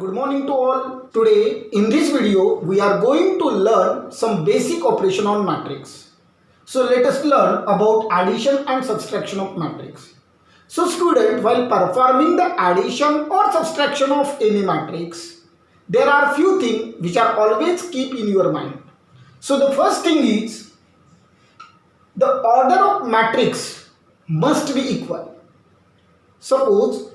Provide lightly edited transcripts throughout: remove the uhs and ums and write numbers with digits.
good morning to all. Today in this video we are going to learn some basic operation on matrix. So let us learn about addition and subtraction of matrix. So student, while performing the addition or subtraction of any matrix, there are few things which are always keep in your mind. So the first thing is the order of matrix must be equal. Suppose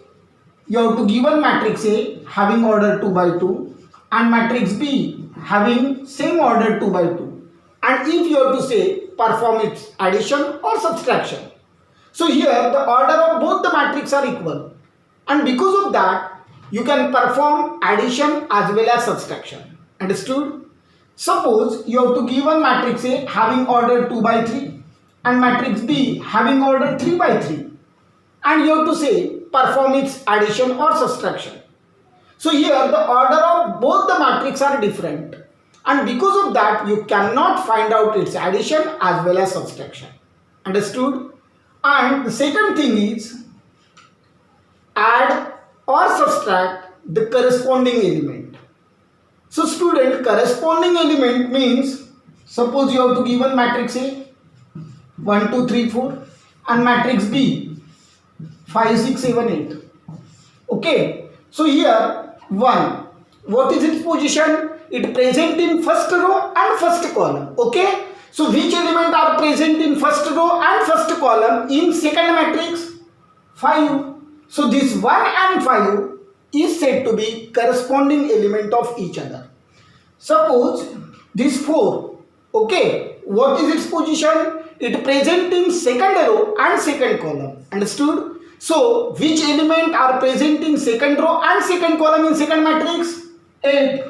you have to given matrix A having order 2 by 2 and matrix B having same order 2 by 2, and if you have to say perform its addition or subtraction, so here the order of both the matrix are equal, and because of that you can perform addition as well as subtraction. Understood? Suppose you have to given matrix A having order 2 by 3 and matrix B having order 3 by 3, and you have to say perform its addition or subtraction. So here the order of both the matrix are different, and because of that you cannot find out its addition as well as subtraction. Understood? And the second thing is add or subtract the corresponding element. So student, corresponding element means suppose you have to given matrix A 1 2 3 4 and matrix B 5 6 7 8. Okay, so here 1, what is its position? It present in first row and first column. Okay, so which element are present in first row and first column in second matrix? 5. So this 1 and 5 is said to be corresponding element of each other. Suppose this 4, okay, what is its position? It present in second row and second column. Understood? So which element are present in second row and second column in second matrix? 8.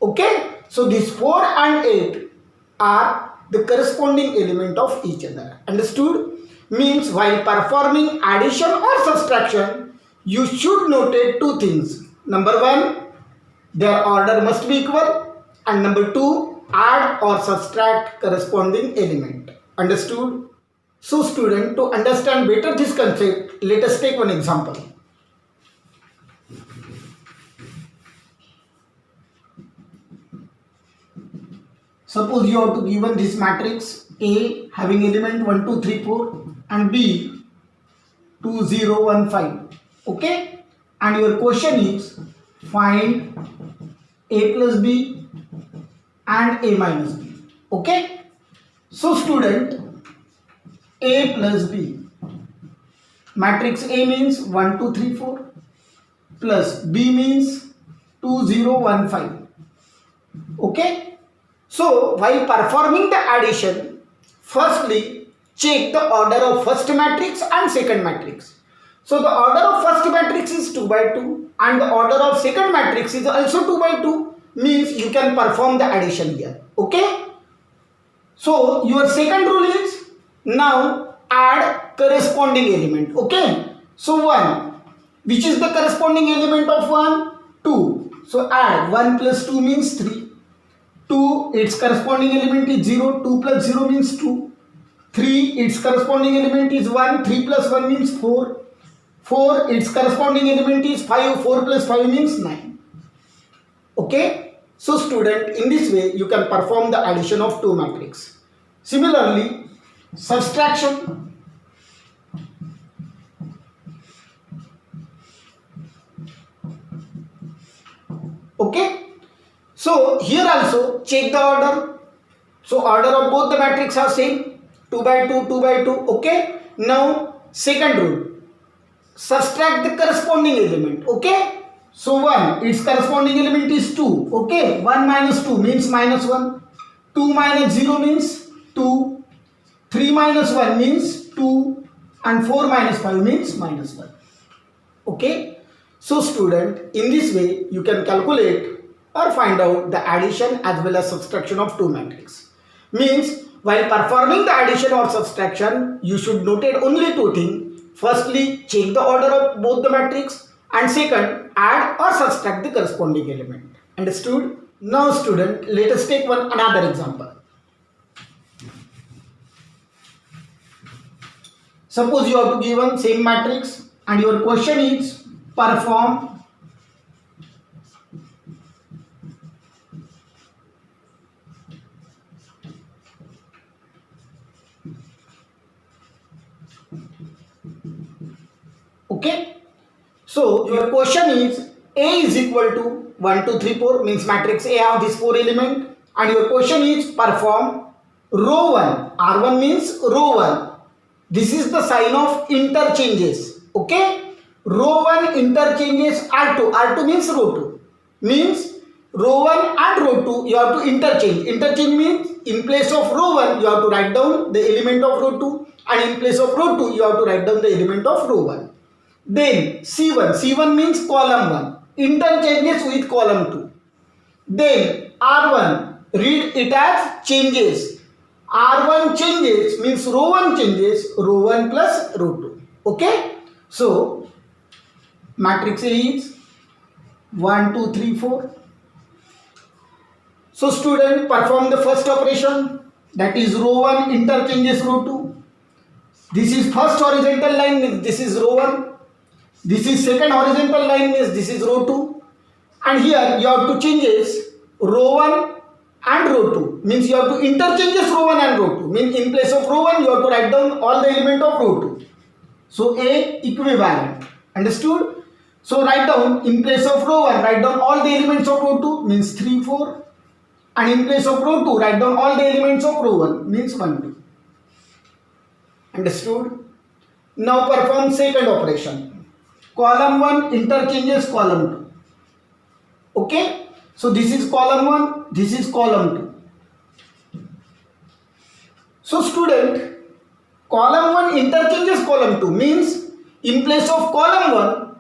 Okay, so these 4 and 8 are the corresponding element of each other. Understood? Means while performing addition or subtraction, you should notate two things. Number 1, their order must be equal, and number 2, add or subtract corresponding element. Understood? So student, to understand better this concept, let us take one example. Suppose you have to given this matrix A having element 1 2 3 4 and B 2 0 1 5. Okay, and your question is find A plus B and A minus B. Okay, so student, A plus B, matrix A means 1 2 3 4 plus B means 2 0 1 5. Okay, so while performing the addition, firstly check the order of first matrix and second matrix. So the order of first matrix is 2 by 2 and the order of second matrix is also 2 by 2, means you can perform the addition here. Okay, so your second rule is now add corresponding element. Okay, so 1, which is the corresponding element of 1? 2. So add 1 plus 2 means 3. 2, its corresponding element is 0. 2 plus 0 means 2. 3, its corresponding element is 1. 3 plus 1 means 4. 4, its corresponding element is 5. 4 plus 5 means 9. Okay, so student, in this way you can perform the addition of two matrices. Similarly, subtraction. Okay, so here also check the order. So order of both the matrices are same, 2 by 2 2 by 2. Okay, now second rule, subtract the corresponding element. Okay, so 1, its corresponding element is 2. Okay, 1 minus 2 means minus 1. 2 minus 0 means 2. 3 minus 1 means 2, and 4 minus 5 means minus 1. Okay, so student, in this way you can calculate or find out the addition as well as subtraction of two matrices. Means while performing the addition or subtraction, you should notate only two things. Firstly, check the order of both the matrices, and second, add or subtract the corresponding element. Understood? Now student, let us take another example. Suppose you have to given same matrix and your question is perform Okay. So your question is A is equal to 1, 2, 3, 4 means matrix A have this 4 element, and your question is perform row 1. R1 means row 1. This is the sign of interchanges. Okay. Row 1 interchanges R2. R2 means row 2. Means row 1 and row 2 you have to interchange. Interchange means in place of row 1 you have to write down the element of row 2, and in place of row 2 you have to write down the element of row 1. Then C1 means column 1 interchanges with column 2. Then R1, read it as changes. R1 changes means row 1 changes, row 1 plus row 2. Okay. So matrix A is 1, 2, 3, 4. So student, perform the first operation, that is row 1 interchanges row 2. This is first horizontal line, means this is row 1. This is second horizontal line, means this is row 2. And here you have to changes row 1 and row 2, means you have to interchanges row 1 and row 2. Means in place of row 1 you have to write down all the element of row 2. So A equivalent. Understood? So write down in place of row 1 write down all the elements of row 2 means 3, 4. And in place of row 2 write down all the elements of row 1 means 1, 2. Understood? Now perform second operation. Column 1 interchanges column 2. Okay. So this is column 1, this is column 2. So student, column 1 interchanges column 2 means in place of column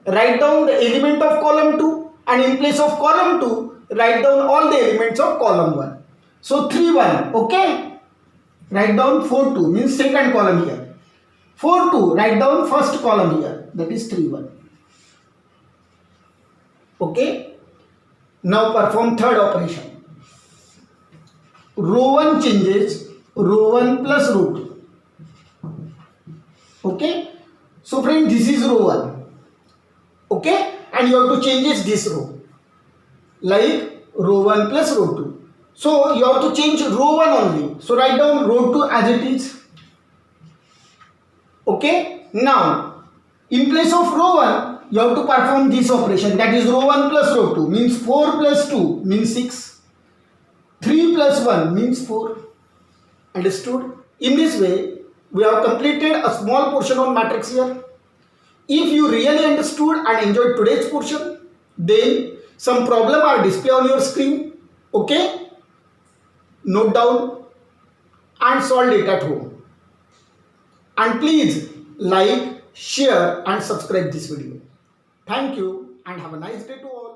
1 write down the element of column 2, and in place of column 2 write down all the elements of column 1. So 3, 1. Okay. Write down 4, 2 means second column here. 4, 2 write down first column here, that is 3, 1. Okay. Now perform third operation. Row 1 changes row 1 plus row 2. Okay. So friend, this is row 1. Okay. And you have to change this row. Like row 1 plus row 2. So you have to change row 1 only. So write down row 2 as it is. Okay. Now in place of row 1 you have to perform this operation, that is row 1 plus row 2 means 4 plus 2 means 6. 3 plus 1 means 4. Understood? In this way we have completed a small portion on matrix here. If you really understood and enjoyed today's portion, then some problem are displayed on your screen. Okay? Note down and solve it at home. And please like, share and subscribe this video. Thank you and have a nice day to all.